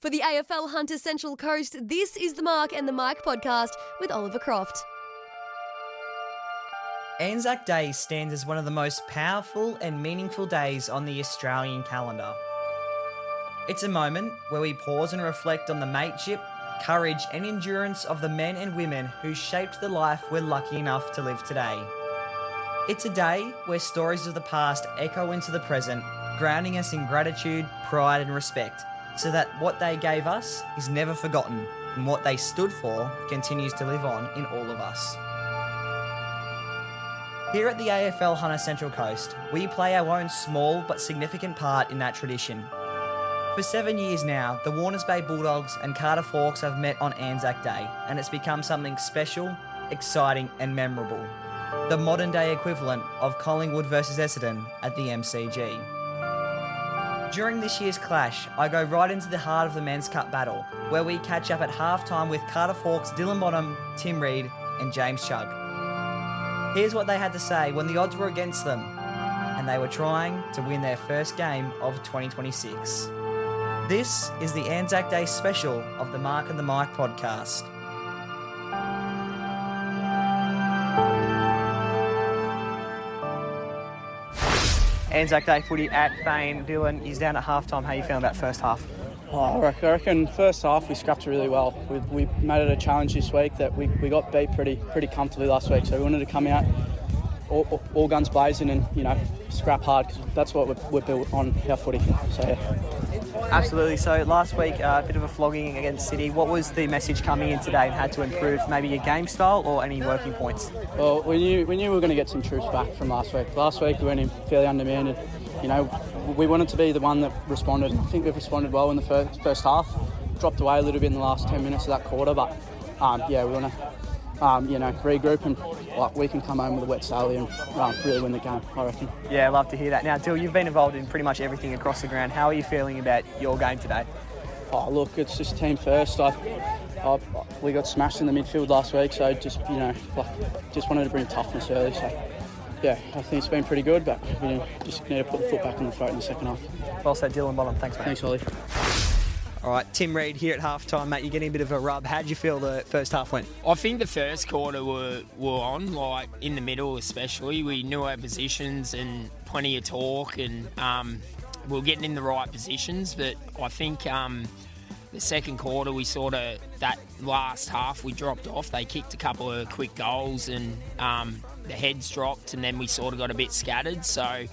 For the AFL Hunter Central Coast, this is the Mark and the Mike podcast with Oliver Croft. ANZAC Day stands as one of the most powerful and meaningful days on the Australian calendar. It's a moment where we pause and reflect on the mateship, courage and endurance of the men and women who shaped the life we're lucky enough to live today. It's a day where stories of the past echo into the present, grounding us in gratitude, pride and respect, so that what they gave us is never forgotten and what they stood for continues to live on in all of us. Here at the AFL Hunter Central Coast, we play our own small but significant part in that tradition. For 7 years now, the Warners Bay Bulldogs and Cardiff Hawks have met on ANZAC Day, and it's become something special, exciting and memorable. The modern day equivalent of Collingwood versus Essendon at the MCG. During this year's clash, I go right into the heart of the Men's Cup battle, where we catch up at halftime with Cardiff Hawks' Dylan Bottom, Tim Reid and James Chugg. Here's what they had to say when the odds were against them, and they were trying to win their first game of 2026. This is the ANZAC Day special of the Mark and the Mike podcast. ANZAC Day footy at Fane. Dylan is down at halftime. How you found that first half? I reckon first half we scrapped it really well. We made it a challenge this week that we got beat pretty comfortably last week. So we wanted to come out all guns blazing and scrap hard because that's what we're built on our footy. So yeah. Absolutely. So last week, a bit of a flogging against City. What was the message coming in today and had to improve? Maybe your game style or any working points? Well, we knew we were going to get some troops back from last week. Last week we went in fairly undermanned. We wanted to be the one that responded. I think we've responded well in the first half. Dropped away a little bit in the last 10 minutes of that quarter, but we want to regroup and we can come home with a wet sail and really win the game, I reckon. Yeah, I love to hear that. Now, Dill, you've been involved in pretty much everything across the ground. How are you feeling about your game today? Oh, look, it's just team first. We got smashed in the midfield last week, so just wanted to bring toughness early. So, yeah, I think it's been pretty good, but we just need to put the foot back on the throat in the second half. Well said, Dylan Bottom. Thanks, mate. Thanks, Ollie. All right, Tim Reid here at halftime, mate. You're getting a bit of a rub. How did you feel the first half went? I think the first quarter were on, like in the middle especially. We knew our positions and plenty of talk and we were getting in the right positions. But I think the second quarter we that last half we dropped off. They kicked a couple of quick goals and the heads dropped and then we sort of got a bit scattered. So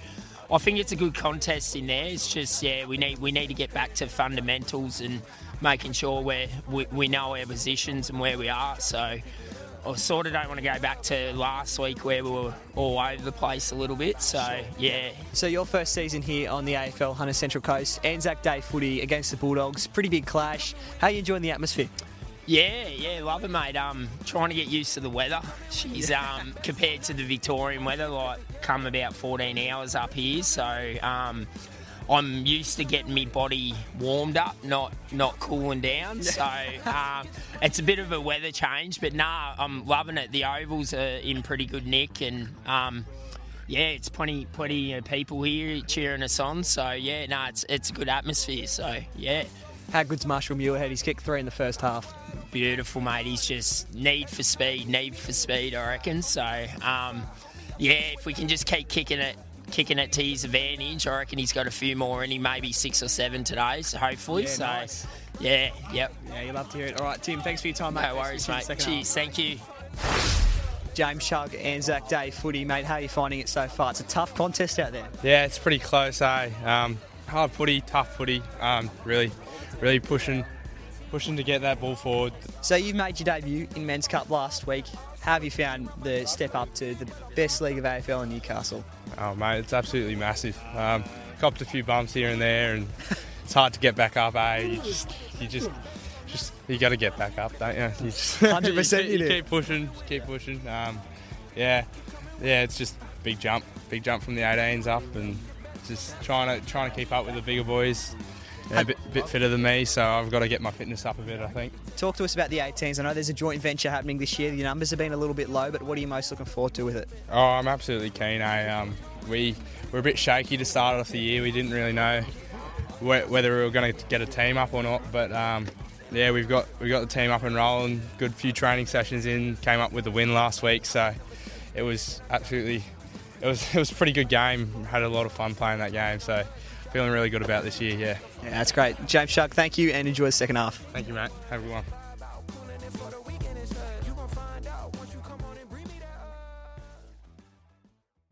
I think it's a good contest in there. It's just, we need to get back to fundamentals and making sure we know our positions and where we are. So I sort of don't want to go back to last week where we were all over the place a little bit. So, yeah. So your first season here on the AFL Hunter Central Coast, ANZAC Day footy against the Bulldogs. Pretty big clash. How are you enjoying the atmosphere? Yeah, love it, mate. Trying to get used to the weather. She's compared to the Victorian weather, come about 14 hours up here. So I'm used to getting my body warmed up, not cooling down. So it's a bit of a weather change, but I'm loving it. The ovals are in pretty good nick, and it's plenty of people here cheering us on. So it's a good atmosphere. So yeah. How good's Marshall Muirhead? He's kicked 3 in the first half. Beautiful, mate. He's just need for speed, I reckon. So, if we can just keep kicking it to his advantage, I reckon he's got a few more in him, maybe 6 or 7 today, so hopefully. Yeah, so, nice. Yep. Yeah, you love to hear it. All right, Tim, thanks for your time, mate. No worries, mate. Cheers, thank you. James Chugg, ANZAC Day footy, mate. How are you finding it so far? It's a tough contest out there. Yeah, it's pretty close, eh? Hard footy, tough footy, really pushing to get that ball forward. So you've made your debut in Men's Cup last week. How have you found the step up to the best league of AFL in Newcastle? Oh mate, it's absolutely massive. Copped a few bumps here and there, and it's hard to get back up. You got to get back up, don't you? You 100% you do. Keep pushing. It's just big jump from the 18s up, and just trying to keep up with the bigger boys. A bit fitter than me, so I've got to get my fitness up a bit, I think. Talk to us about the 18s. I know there's a joint venture happening this year. Your numbers have been a little bit low, but what are you most looking forward to with it? Oh, I'm absolutely keen. We were a bit shaky to start off the year. We didn't really know whether we were going to get a team up or not. But yeah, we've got the team up and rolling. Good few training sessions in. Came up with the win last week, so it was absolutely it was a pretty good game. Had a lot of fun playing that game, so feeling really good about this year. Yeah. Yeah, that's great. James Shuck, thank you, and enjoy the second half. Thank you, mate. Have a good one.